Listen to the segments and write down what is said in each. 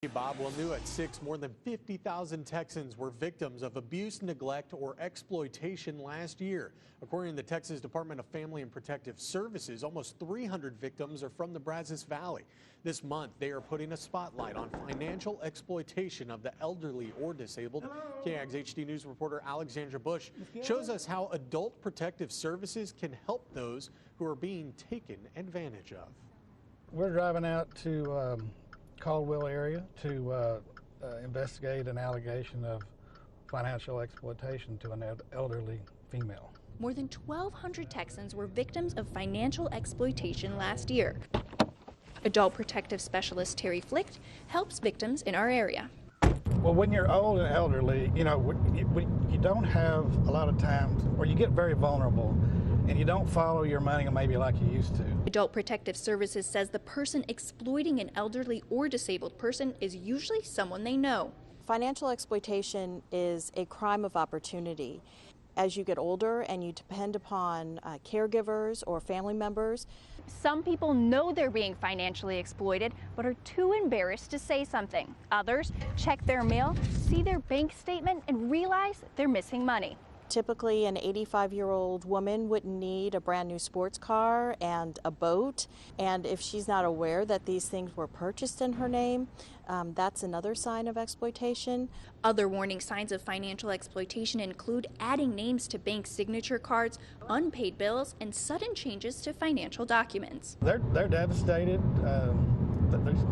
Hey Bob, well, new at 6, more than 50,000 Texans were victims of abuse, neglect, or exploitation last year. According to the Texas Department of Family and Protective Services, almost 300 victims are from the Brazos Valley. This month, they are putting a spotlight on financial exploitation of the elderly or disabled. KAGS HD News reporter Alexandra Bush shows us how adult protective services can help those who are being taken advantage of. We're driving out to Caldwell area to investigate an allegation of financial exploitation to an elderly female. More than 1,200 Texans were victims of financial exploitation last year. Adult Protective Specialist Terry Flicht helps victims in our area. Well, when you're old and elderly, you don't have a lot of times, or you get very vulnerable, and you don't follow your money maybe like you used to. Adult Protective Services says the person exploiting an elderly or disabled person is usually someone they know. Financial exploitation is a crime of opportunity. As you get older and you depend upon caregivers or family members. Some people know they're being financially exploited but are too embarrassed to say something. Others check their mail, see their bank statement, and realize they're missing money. Typically, an 85-year-old woman wouldn't need a brand new sports car and a boat. And if she's not aware that these things were purchased in her name, that's another sign of exploitation. Other warning signs of financial exploitation include adding names to bank signature cards, unpaid bills, and sudden changes to financial documents. They're devastated.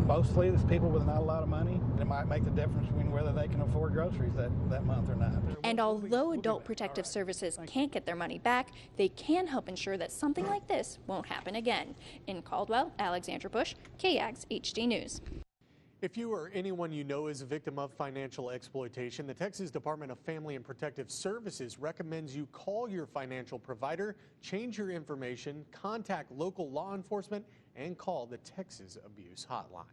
Mostly it's people with not a lot of money. It might make the difference between whether they can afford groceries that month or not. And although Adult Protective Services can't get their money back, they can help ensure that something like this won't happen again. In Caldwell, Alexandra Bush, KAGS HD News. If you or anyone you know is a victim of financial exploitation, the Texas Department of Family and Protective Services recommends you call your financial provider, change your information, contact local law enforcement, and call the Texas Abuse Hotline.